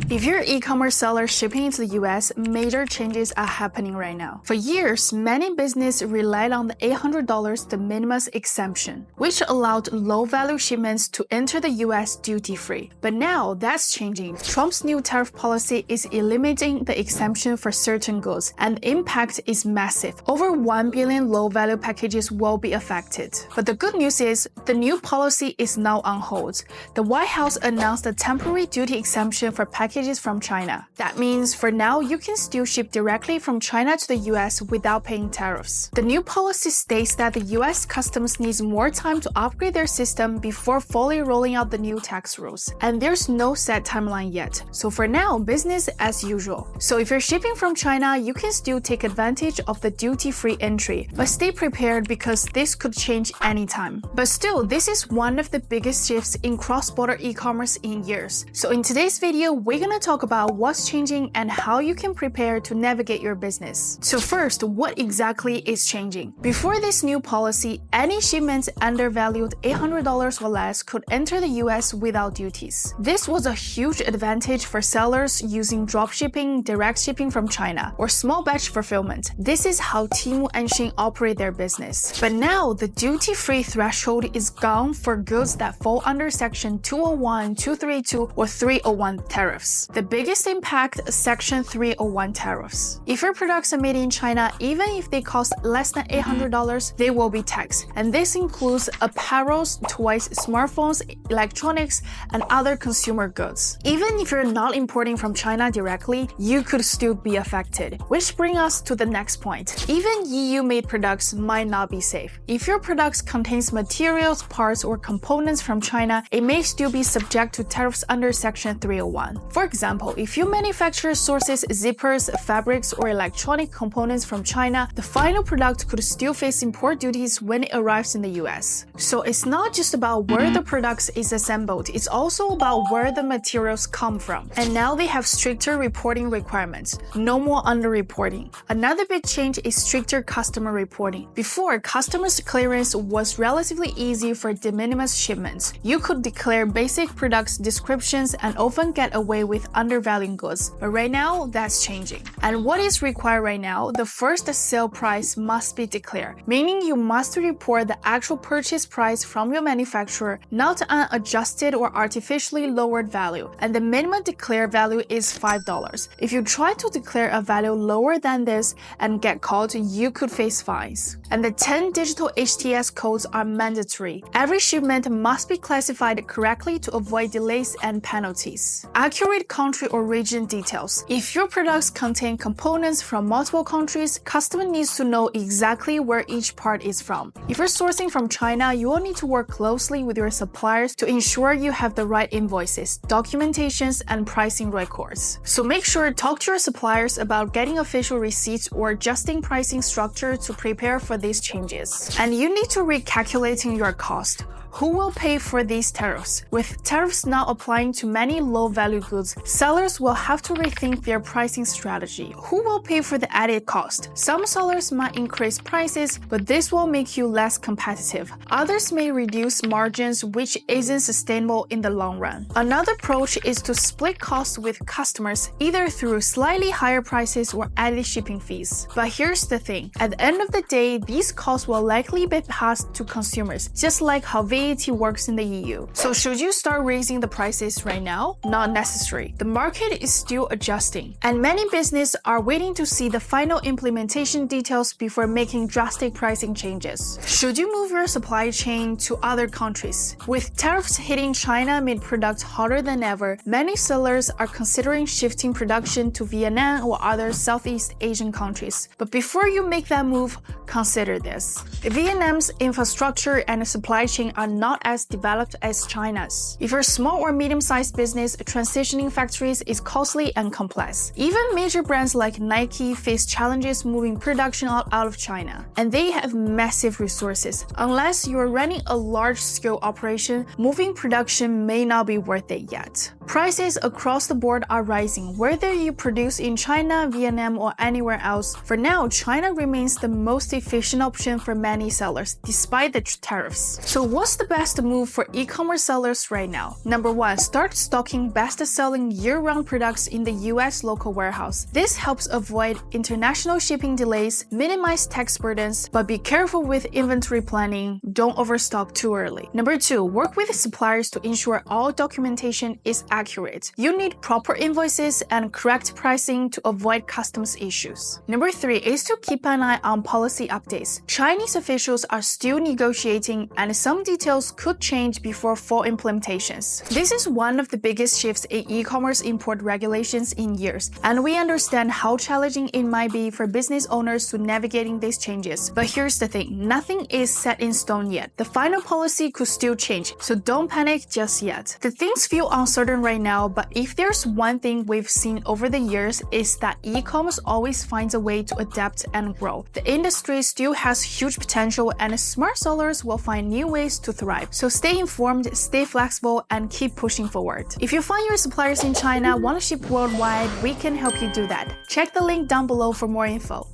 If you're an e-commerce seller shipping into the US, major changes are happening right now. For years, many businesses relied on the $800 de minimis exemption, which allowed low-value shipments to enter the US duty-free. But now that's changing. Trump's new tariff policy is eliminating the exemption for certain goods, and the impact is massive. Over 1 billion low-value packages will be affected. But the good news is, the new policy is now on hold. The White House announced a temporary duty exemption for packages from China. That means for now, you can still ship directly from China to the US without paying tariffs. The new policy states that the US Customs needs more time to upgrade their system before fully rolling out the new tax rules. And there's no set timeline yet. So for now, business as usual. So if you're shipping from China, you can still take advantage of the duty-free entry, but stay prepared because this could change anytime. But still, this is one of the biggest shifts in cross-border e-commerce in years. So in today's video, we're gonna talk about what's changing and how you can prepare to navigate your business. So first, what exactly is changing? Before this new policy, any shipments undervalued $800 or less could enter the US without duties. This was a huge advantage for sellers using dropshipping, direct shipping from China, or small batch fulfillment. This is how Temu and Shein operate their business. But now, the duty-free threshold is gone for goods that fall under Section 201, 232, or 301 tariffs. The biggest impact, Section 301 tariffs. If your products are made in China, even if they cost less than $800, they will be taxed. And this includes apparels, toys, smartphones, electronics, and other consumer goods. Even if you're not importing from China directly, you could still be affected. Which brings us to the next point. Even EU-made products might not be safe. If your products contains materials, parts, or components from China, it may still be subject to tariffs under Section 301. For example, if you manufacture sources, zippers, fabrics, or electronic components from China, the final product could still face import duties when it arrives in the US. So it's not just about where the product is assembled, it's also about where the materials come from. And now they have stricter reporting requirements. No more underreporting. Another big change is stricter customer reporting. Before, customs clearance was relatively easy for de minimis shipments. You could declare basic products descriptions and often get away with undervaluing goods. But right now, that's changing. And what is required right now? The first sale price must be declared, meaning you must report the actual purchase price from your manufacturer, not an adjusted or artificially lowered value. And the minimum declared value is $5. If you try to declare a value lower than this and get caught, you could face fines. And the 10 digital HTS codes are mandatory. Every shipment must be classified correctly to avoid delays and penalties. Accurate country or region details. If your products contain components from multiple countries, customer needs to know exactly where each part is from. If you're sourcing from China, you will need to work closely with your suppliers to ensure you have the right invoices, documentations, and pricing records. So make sure to talk to your suppliers about getting official receipts or adjusting pricing structure to prepare for these changes. And you need to recalculating your cost. Who will pay for these tariffs? With tariffs now applying to many low-value goods, sellers will have to rethink their pricing strategy. Who will pay for the added cost? Some sellers might increase prices, but this will make you less competitive. Others may reduce margins, which isn't sustainable in the long run. Another approach is to split costs with customers, either through slightly higher prices or added shipping fees. But here's the thing. At the end of the day, these costs will likely be passed to consumers, just like how VAT works in the EU. So should you start raising the prices right now? Not necessary. The market is still adjusting, and many businesses are waiting to see the final implementation details before making drastic pricing changes. Should you move your supply chain to other countries? With tariffs hitting China made products harder than ever, many sellers are considering shifting production to Vietnam or other Southeast Asian countries. But before you make that move, consider this. Vietnam's infrastructure and supply chain are not as developed as China's. If you're a small or medium-sized business, transitioning factories is costly and complex. Even major brands like Nike face challenges moving production out of China, and they have massive resources. Unless you're running a large-scale operation, moving production may not be worth it yet. Prices across the board are rising, whether you produce in China, Vietnam, or anywhere else. For now, China remains the most efficient option for many sellers, despite the tariffs. So what's What's the best move for e-commerce sellers right now? Number 1, start stocking best-selling year-round products in the US local warehouse. This helps avoid international shipping delays, minimize tax burdens, but be careful with inventory planning. Don't overstock too early. Number 2, work with suppliers to ensure all documentation is accurate. You need proper invoices and correct pricing to avoid customs issues. Number 3 is to keep an eye on policy updates. Chinese officials are still negotiating, and some details could change before full implementations. This is one of the biggest shifts in e-commerce import regulations in years, and we understand how challenging it might be for business owners to navigating these changes. But here's the thing, nothing is set in stone yet. The final policy could still change, so don't panic just yet. The things feel uncertain right now, but if there's one thing we've seen over the years is that e-commerce always finds a way to adapt and grow. The industry still has huge potential, and smart sellers will find new ways to thrive. So stay informed, stay flexible, and keep pushing forward. If you find your suppliers in China want to ship worldwide, we can help you do that. Check the link down below for more info.